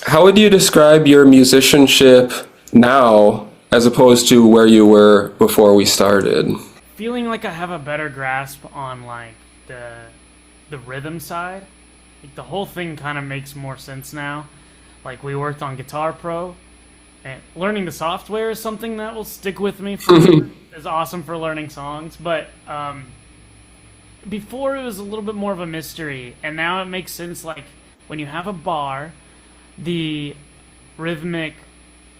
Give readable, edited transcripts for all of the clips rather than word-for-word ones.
How would you describe your musicianship now as opposed to where you were before we started? Feeling like I have a better grasp on like the rhythm side. Like the whole thing kind of makes more sense now. Like we worked on Guitar Pro, and learning the software is something that will stick with me forever. It's awesome for learning songs, but before it was a little bit more of a mystery, and now it makes sense. Like when you have a bar, the rhythmic,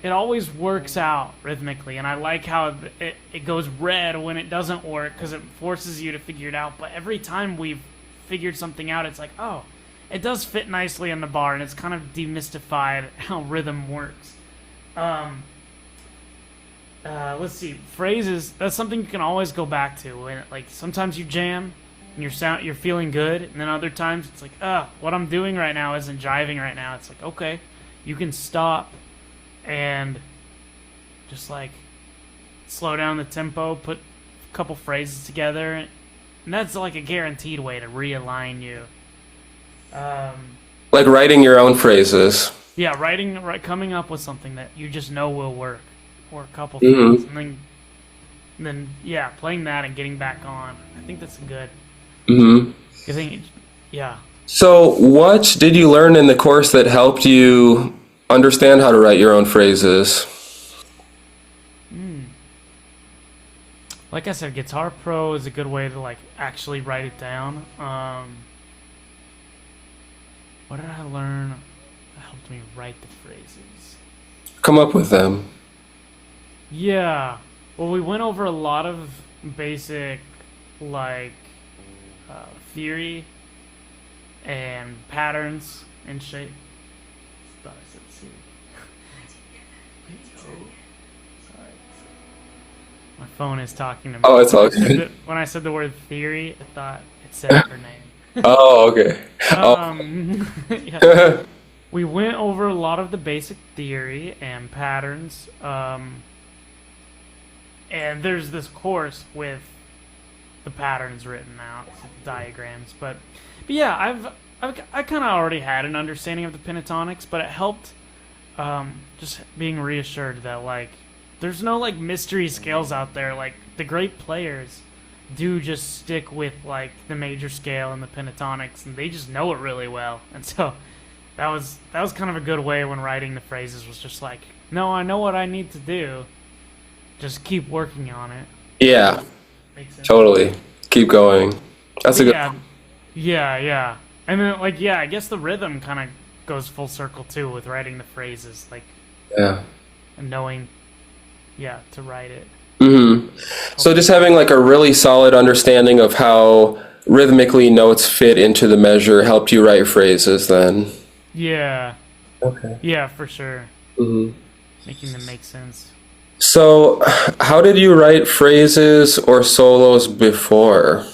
it always works out rhythmically, and I like how it goes red when it doesn't work because it forces you to figure it out. But every time we've figured something out, it's like, oh, it does fit nicely in the bar, and it's kind of demystified how rhythm works. Let's see, phrases. That's something you can always go back to. And like sometimes you jam, and you're feeling good, and then other times it's like, what I'm doing right now isn't jiving right now. It's like, okay, you can stop and just like slow down the tempo, put a couple phrases together, and that's like a guaranteed way to realign you. Like writing your own phrases. Yeah, coming up with something that you just know will work, or a couple Hmm. things, and then yeah, playing that and getting back on. I think that's good. Hmm. I think, yeah. So, what did you learn in the course that helped you understand how to write your own phrases? Like I said, Guitar Pro is a good way to like actually write it down. What did I learn that helped me write the phrases? Come up with them. Yeah. Well, we went over a lot of basic, like, theory and patterns and shape. Thought I said Siri. Oh, sorry. My phone is talking to me. Oh, it's all good. When I said the word theory, I thought it said her name. Oh, okay. Oh. Yeah. We went over a lot of the basic theory and patterns. And there's this course with the patterns written out, diagrams. But yeah, I kind of already had an understanding of the pentatonics, but it helped just being reassured that like there's no like mystery scales out there. Like the great players do just stick with like the major scale and the pentatonics, and they just know it really well. And so that was kind of a good way when writing the phrases, was just like, no, I know what I need to do. Just keep working on it. Yeah, Makes sense. totally. Keep going. That's a But good. yeah. And then like yeah, I guess the rhythm kind of goes full circle too with writing the phrases, like Yeah. and knowing, yeah, to write it. Hmm. So just having like a really solid understanding of how rhythmically notes fit into the measure helped you write phrases then. Yeah, Okay. yeah, for sure. Hmm. Making them make sense. So, how did you write phrases or solos before?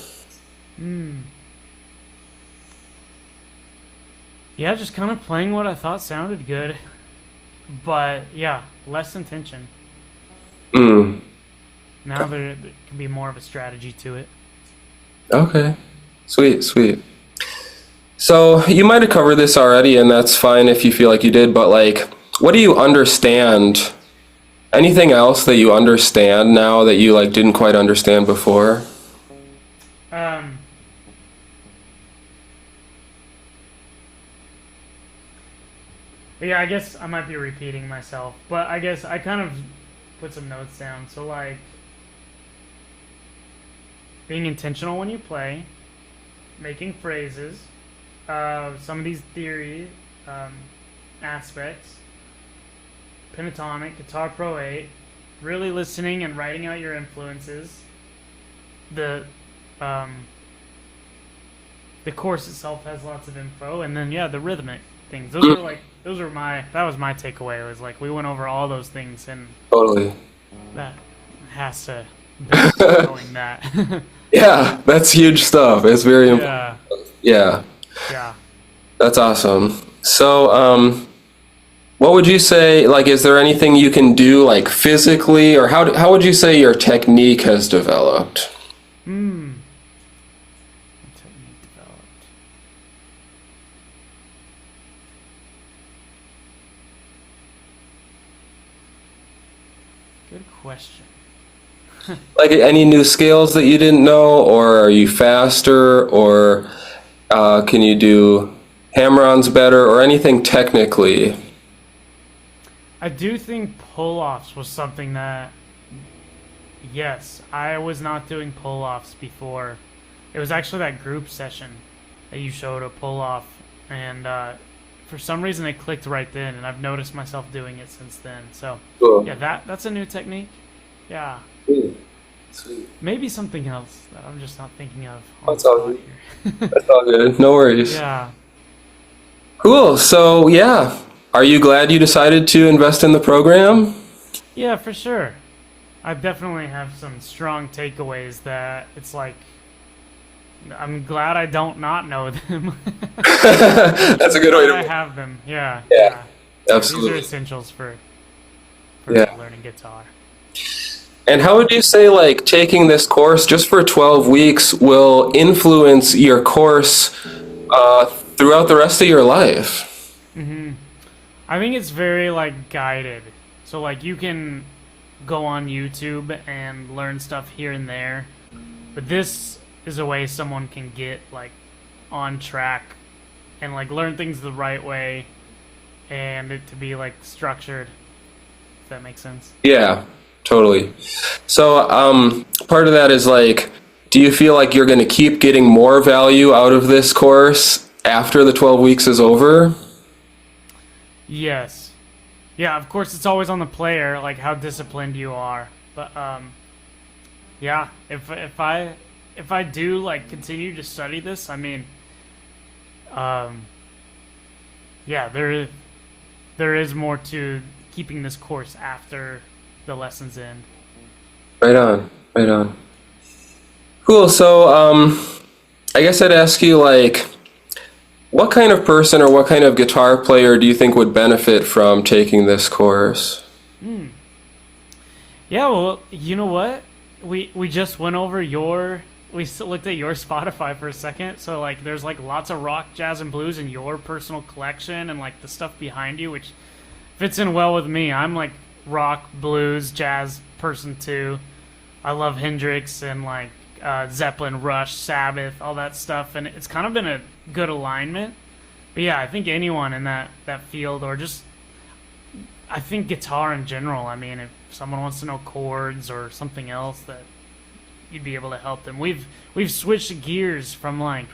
Yeah, just kind of playing what I thought sounded good, but yeah, less intention. Mm. Now there can be more of a strategy to it. Okay. Sweet, sweet. So, you might have covered this already, and that's fine if you feel like you did, but like, what do you understand? Anything else that you understand now that you like didn't quite understand before? Um, but yeah, I guess I might be repeating myself, but I guess I kind of put some notes down. So like being intentional when you play, making phrases, some of these theory aspects, pentatonic, Guitar Pro 8, really listening and writing out your influences. The the course itself has lots of info, and then yeah, the rhythmic things. That was my takeaway. It was like we went over all those things, and Totally. that has to be knowing that. Yeah, that's huge stuff. It's very important. Yeah, Yeah, yeah. that's awesome. So, what would you say, like, is there anything you can do, like, physically, or how would you say your technique has developed? Technique developed. Good question. Like any new skills that you didn't know, or are you faster, or can you do hammer-ons better, or anything technically? I do think pull-offs was something that, yes, I was not doing pull-offs before. It was actually that group session that you showed a pull-off, and for some reason it clicked right then, and I've noticed myself doing it since then. So, Cool. yeah, that's a new technique. Yeah. Sweet. Maybe something else that I'm just not thinking of on That's the all spot good. here. That's all good. No worries. Yeah. Cool. So, yeah. Are you glad you decided to invest in the program? Yeah, for sure. I definitely have some strong takeaways that it's like I'm glad I don't not know them. That's a good way I to. have them. Yeah. Yeah, These are absolutely. essentials for Yeah. learning guitar. And how would you say, like, taking this course just for 12 weeks will influence your course throughout the rest of your life? I think it's very like guided. So like you can go on YouTube and learn stuff here and there. But this is a way someone can get like on track and like learn things the right way and it to be like structured. If that makes sense. Yeah, totally. So, part of that is like, do you feel like you're going to keep getting more value out of this course after the 12 weeks is over? Yes. Yeah, of course it's always on the player, like how disciplined you are. But yeah, if I do like continue to study this, I mean yeah, there is more to keeping this course after the lessons end. Right on, right on. Cool. So, I guess I'd ask you, like, what kind of person or what kind of guitar player do you think would benefit from taking this course? Yeah, well, you know what? We just went over looked at your Spotify for a second. So like there's like lots of rock, jazz and blues in your personal collection and like the stuff behind you which fits in well with me. I'm like rock, blues, jazz person too. I love Hendrix and like Zeppelin, Rush, Sabbath, all that stuff, and it's kind of been a good alignment. But yeah, I think anyone in that field, or just I think guitar in general. I mean, if someone wants to know chords or something else, that you'd be able to help them. We've switched gears from like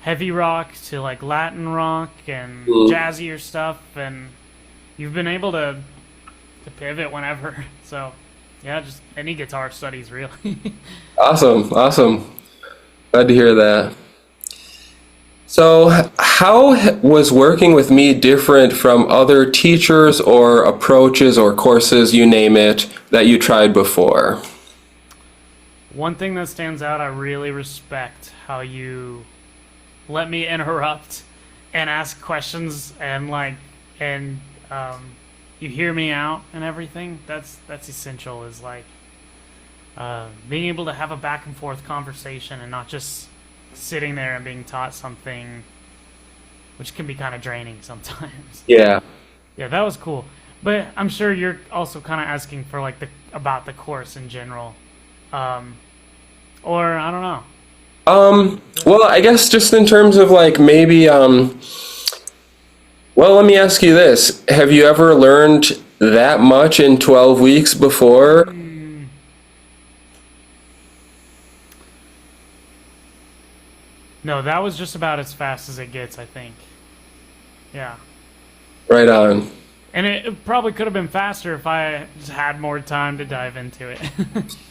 heavy rock to like Latin rock and jazzier stuff, and you've been able to pivot whenever. So yeah, just any guitar studies really. Awesome, awesome. Glad to hear that. So, how was working with me different from other teachers or approaches or courses, you name it, that you tried before? One thing that stands out, I really respect how you let me interrupt and ask questions and you hear me out and everything. That's essential. Is like being able to have a back and forth conversation and not just sitting there and being taught something, which can be kind of draining sometimes. Yeah. Yeah, that was cool. But I'm sure you're also kind of asking for like about the course in general, or I don't know. Well, I guess just in terms of like maybe, well, let me ask you this. Have you ever learned that much in 12 weeks before? No, that was just about as fast as it gets, I think. Yeah. Right on. And it probably could have been faster if I just had more time to dive into it.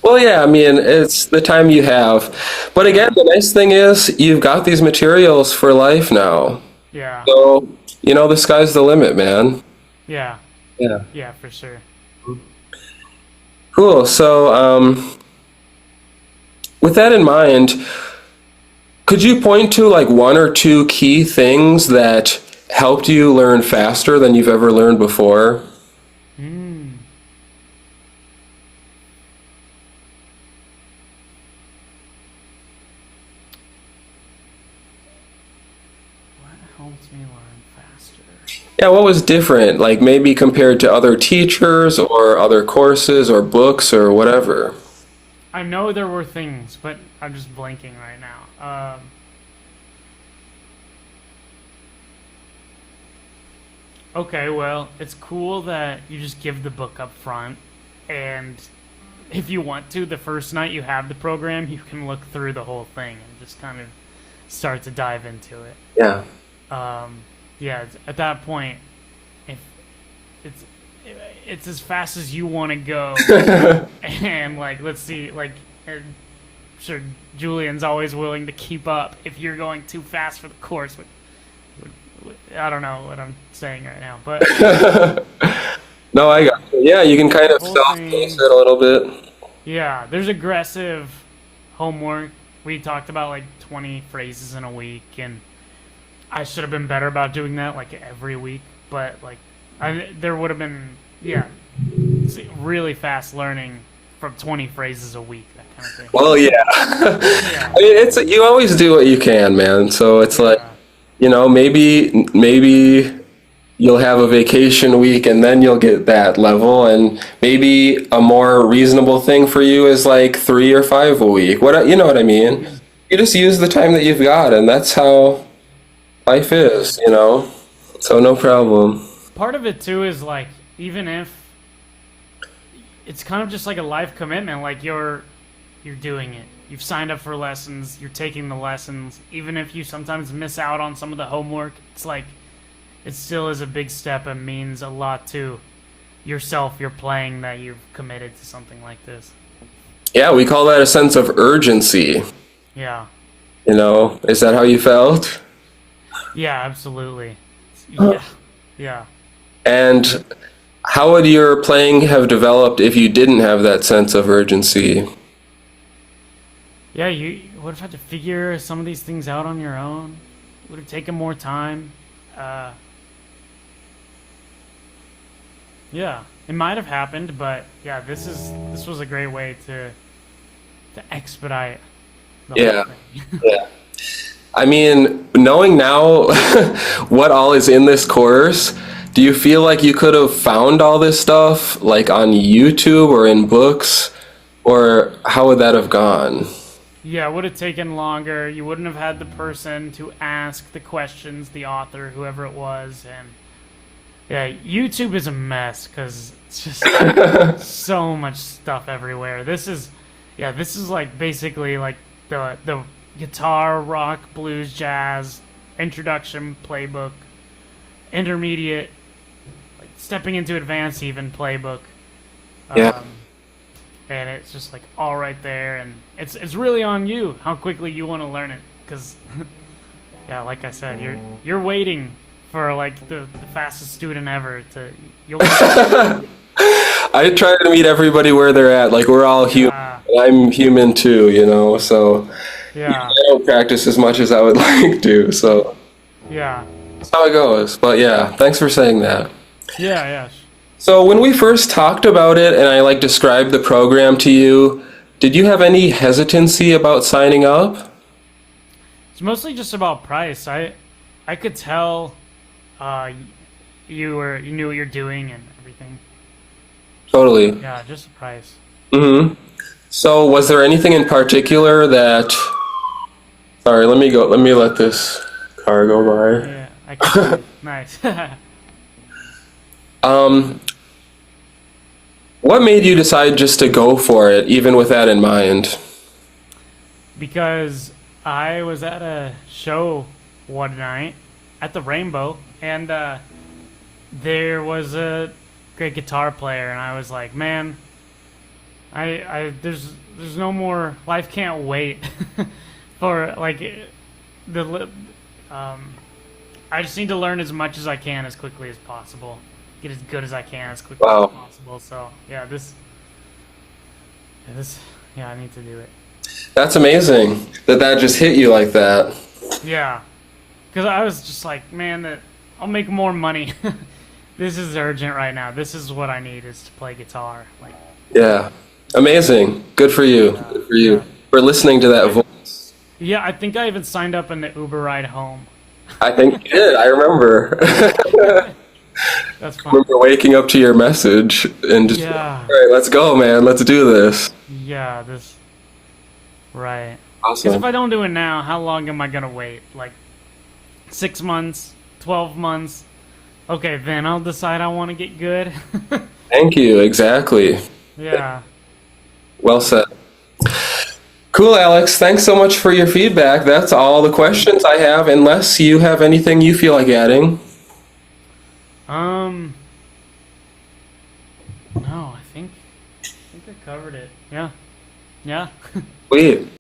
Well, yeah, I mean, it's the time you have. But again, the nice thing is you've got these materials for life now. Yeah. So, the sky's the limit, man. Yeah. Yeah. Yeah, for sure. Cool. So, with that in mind, could you point to like one or two key things that helped you learn faster than you've ever learned before? What helps me learn faster? Yeah, what was different? Like maybe compared to other teachers or other courses or books or whatever. I know there were things, but I'm just blanking right now. Okay, well, it's cool that you just give the book up front, and if you want to, the first night you have the program, you can look through the whole thing and just kind of start to dive into it. Yeah. Yeah, at that point, if it's it's as fast as you want to go, and like let's see, like sure Julian's always willing to keep up if you're going too fast for the course. I don't know what I'm saying right now, but No, I got you. Yeah, you can kind of whole self-pace thing, it a little bit. yeah, there's aggressive homework. We talked about like 20 phrases in a week, and I should have been better about doing that like every week, but like there would have been, yeah, really fast learning from 20 phrases a week, that kind of thing. Well, yeah. Yeah, I mean, it's you always do what you can, man. So it's like, yeah, maybe you'll have a vacation week and then you'll get that level, and maybe a more reasonable thing for you is like 3 or 5 a week. What you know what I mean? You just use the time that you've got, and that's how life is. So no problem. part of it too is like, even if it's kind of just like a life commitment, like you're doing it, you've signed up for lessons, you're taking the lessons, even if you sometimes miss out on some of the homework, it's like it still is a big step and means a lot to yourself. You're playing that you've committed to something like this. Yeah, we call that a sense of urgency. Yeah, Is that how you felt? yeah, absolutely. Yeah, yeah. And how would your playing have developed if you didn't have that sense of urgency? Yeah, you would have had to figure some of these things out on your own. It would have taken more time. Uh, yeah, it might have happened, but yeah, this was a great way to expedite the Yeah. whole thing. Yeah. I mean, knowing now what all is in this course, do you feel like you could have found all this stuff like on YouTube or in books, or how would that have gone? Yeah, it would have taken longer. You wouldn't have had the person to ask the questions, the author, whoever it was, and yeah, YouTube is a mess because it's just so much stuff everywhere. This is like basically like the guitar, rock, blues, jazz introduction playbook, intermediate, like stepping into advanced even playbook. Yeah. And it's just like all right there, and it's really on you how quickly you want to learn it, because yeah, like I said, you're waiting for like the fastest student ever to you'll I try to meet everybody where they're at. Like we're all human. I'm human too. So yeah, I don't practice as much as I would like to. So yeah, that's how it goes. But yeah, thanks for saying that. yeah. So when we first talked about it and I like described the program to you, did you have any hesitancy about signing up? It's mostly just about price. I could tell you knew what you're doing and everything. Totally. Yeah, just the price. Mm-hmm. So was there anything in particular that... Sorry, let me go. Let me let this car go by. Yeah, I can. Nice. What made you decide just to go for it, even with that in mind? Because I was at a show one night at the Rainbow, and there was a great guitar player, and I was like, man, there's no more. Life can't wait for like I just need to learn as much as I can as quickly as possible, get as good as I can as quickly as Wow. possible. So yeah, yeah, I need to do it. That's amazing that just hit you like that. Yeah, because I was just like, man, that I'll make more money. This is urgent right now. This is what I need, is to play guitar. Like, Yeah. Amazing. Good for you. Good for you. yeah. For listening to that voice. Yeah, I think I even signed up in the Uber ride home. I think you did. I remember. That's fun. remember waking up to your message and just, Yeah. all right, let's go, man. Let's do this. Yeah, this. Right. Because if Awesome. I don't do it now, how long am I gonna wait? Like 6 months, 12 months? Okay, then I'll decide I want to get good. Thank you. Exactly. Yeah. Well said. Cool, Alex. Thanks so much for your feedback. That's all the questions I have, unless you have anything you feel like adding. No, I think I covered it. Yeah. Yeah. Sweet.